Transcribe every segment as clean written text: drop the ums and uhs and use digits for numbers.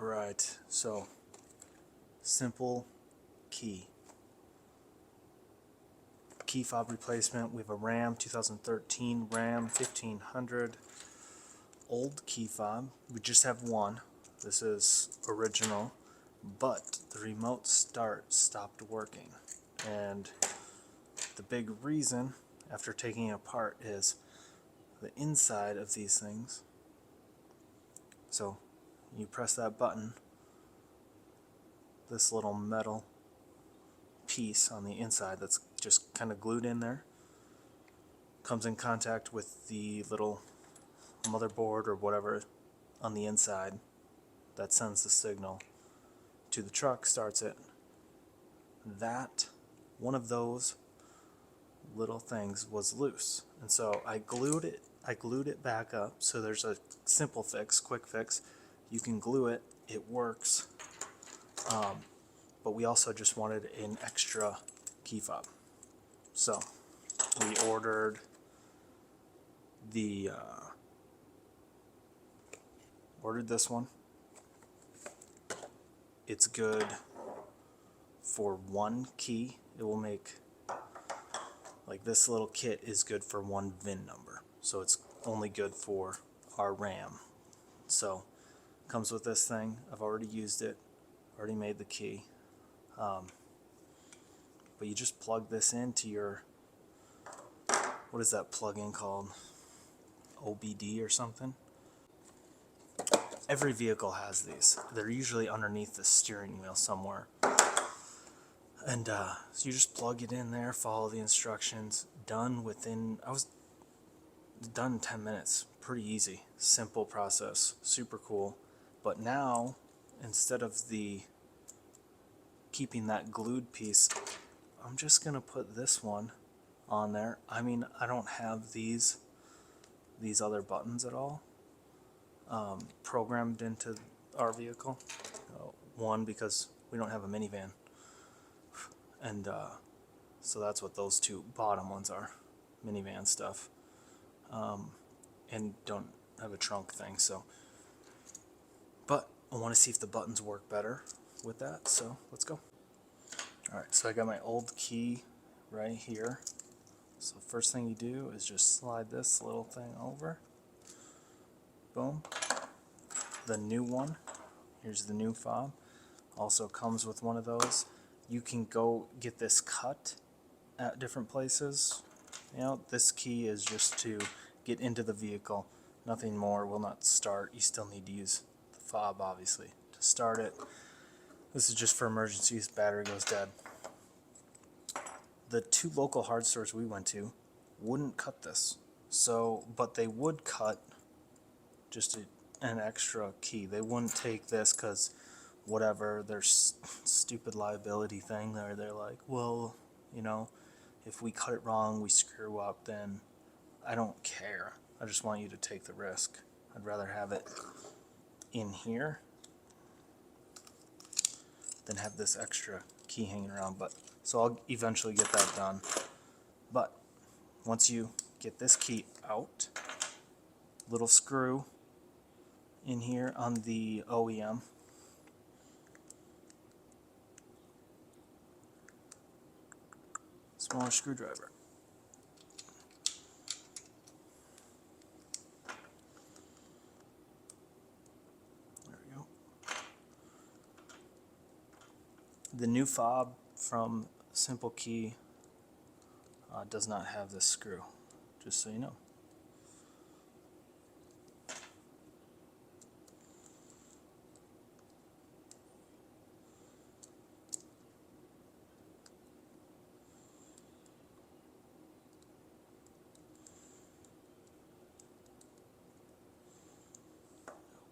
Alright, so simple key fob replacement. We have a RAM 2013 RAM 1500 old key fob. We just have one. This is original, but the remote start stopped working, and the big reason after taking it apart is the inside of these things. So you press that button, this little metal piece on the inside that's just kind of glued in there comes in contact with the little motherboard or whatever on the inside that sends the signal to the truck, starts it. That one of those little things was loose, and so I glued it back up. So there's a simple fix, quick fix. You can glue it, it works, but we also just wanted an extra key fob, so we ordered this one. It's good for one key. It will make, like, this little kit is good for one VIN number, so it's only good for our RAM. So comes with this thing. I've already used it, already made the key, but you just plug this into your, what is that plug-in called, OBD or something. Every vehicle has these. They're usually underneath the steering wheel somewhere. And so you just plug it in there, follow the instructions, done within, I was done in 10 minutes. Pretty easy, simple process, super cool. But now, instead of keeping that glued piece, I'm just gonna put this one on there. I mean, I don't have these other buttons at all programmed into our vehicle. One, because we don't have a minivan, and so that's what those two bottom ones are, minivan stuff, and don't have a trunk thing. So, but I want to see if the buttons work better with that, so let's go. Alright, so I got my old key right here. So first thing you do is just slide this little thing over. Boom. The new one, here's the new fob, also comes with one of those. You can go get this cut at different places. You know, this key is just to get into the vehicle, nothing more, will not start. You still need to use the fob, obviously, to start it. This is just for emergencies, battery goes dead. The two local hard stores we went to wouldn't cut this, so, but they would cut just an extra key. They wouldn't take this because whatever, their stupid liability thing there, they're like, well, you know, if we cut it wrong, we screw up, then I don't care. I just want you to take the risk. I'd rather have it in here than have this extra key hanging around. But so I'll eventually get that done. But once you get this key out, little screw in here on the OEM, smaller screwdriver. There we go. The new fob from Simple Key does not have this screw, just so you know.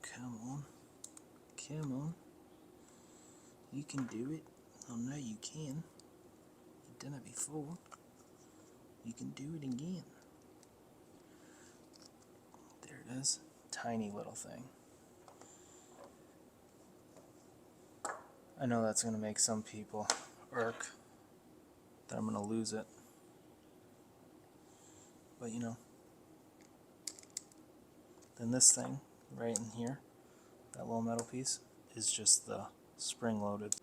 Come on. Come on. You can do it. Oh no, you can. You've done it before. You can do it again. There it is. Tiny little thing. I know that's going to make some people irk that I'm going to lose it. But you know. Then this thing right in here, that little metal piece, is just the spring-loaded.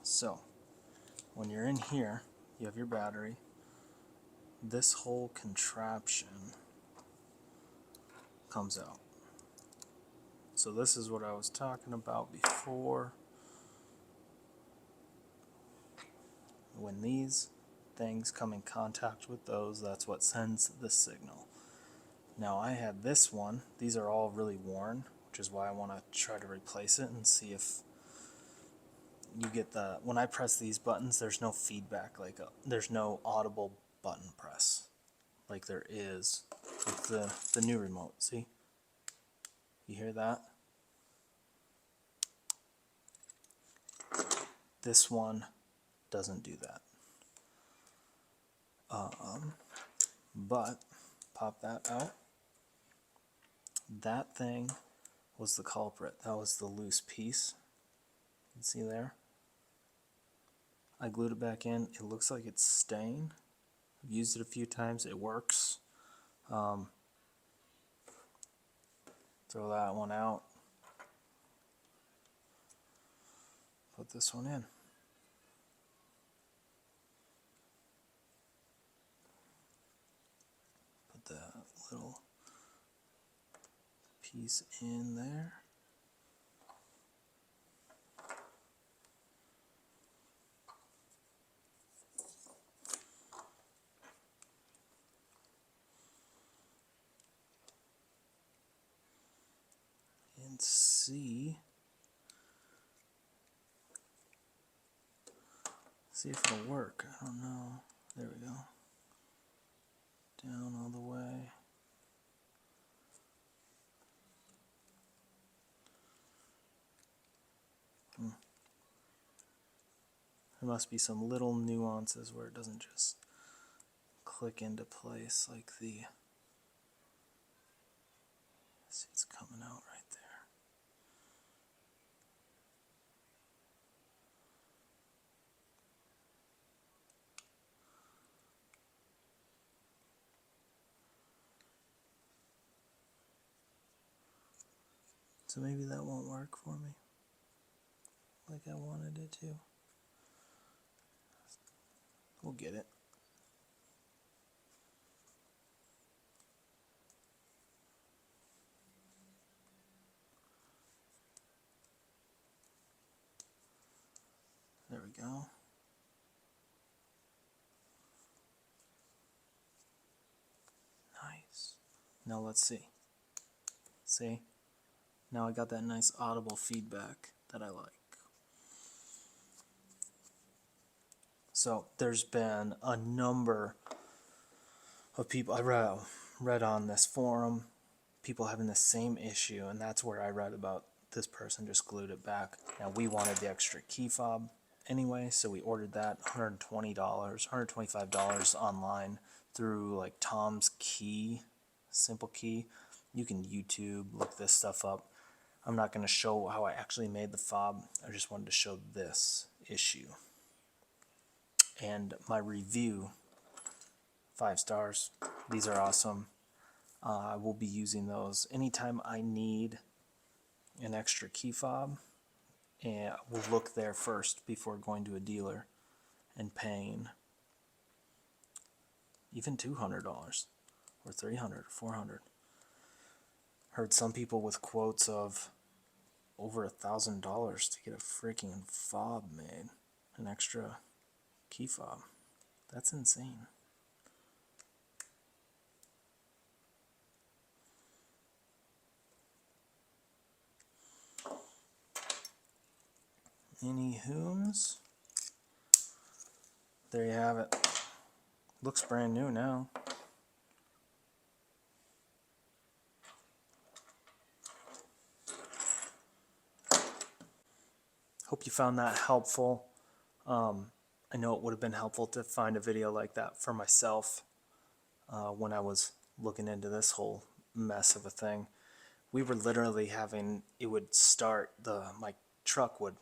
So, when you're in here, you have your battery. This whole contraption comes out. So this is what I was talking about before. When these things come in contact with those, that's what sends the signal. Now I had this one. These are all really worn, which is why I want to try to replace it and see if you get the, when I press these buttons, there's no feedback, like there's no audible button press like there is with the new remote. See? You hear that? This one doesn't do that. But pop that out. That thing was the culprit. That was the loose piece. You can see there. I glued it back in. It looks like it's staying. I've used it a few times. It works. Throw that one out. Put this one in. Put that little piece in there. And see if it'll work. I don't know. There we go. Down all the way. There must be some little nuances where it doesn't just click into place like the, see, it's coming out right there. So maybe that won't work for me like I wanted it to. We'll get it. There we go. Nice. Now let's see. See? Now I got that nice audible feedback that I like. So there's been a number of people I read on this forum, people having the same issue, and that's where I read about this person just glued it back. Now we wanted the extra key fob anyway, so we ordered that $120, $125 online through like Tom's Key, Simple Key. You can YouTube, look this stuff up. I'm not going to show how I actually made the fob. I just wanted to show this issue. And my review, 5 stars. These are awesome. I will be using those anytime I need an extra key fob. And we'll look there first before going to a dealer and paying even $200 or $300 or $400. Heard some people with quotes of over $1,000 to get a freaking fob made, an extra key fob. That's insane. Anywho's, there you have it. Looks brand new now. Hope you found that helpful. I know it would have been helpful to find a video like that for myself when I was looking into this whole mess of a thing. We were literally having, it would start, my truck would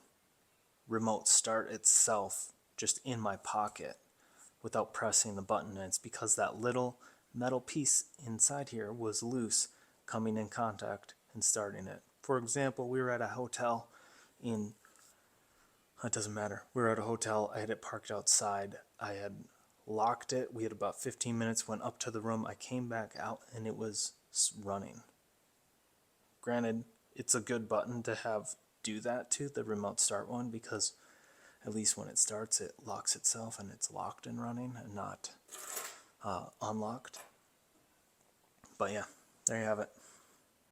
remote start itself just in my pocket without pressing the button, and it's because that little metal piece inside here was loose, coming in contact and starting it. For example, we were at a hotel in, it doesn't matter, we were at a hotel, I had it parked outside, I had locked it, we had about 15 minutes, went up to the room, I came back out and it was running. Granted, it's a good button to have do that to, the remote start one, because at least when it starts it locks itself and it's locked and running and not unlocked. But yeah, there you have it.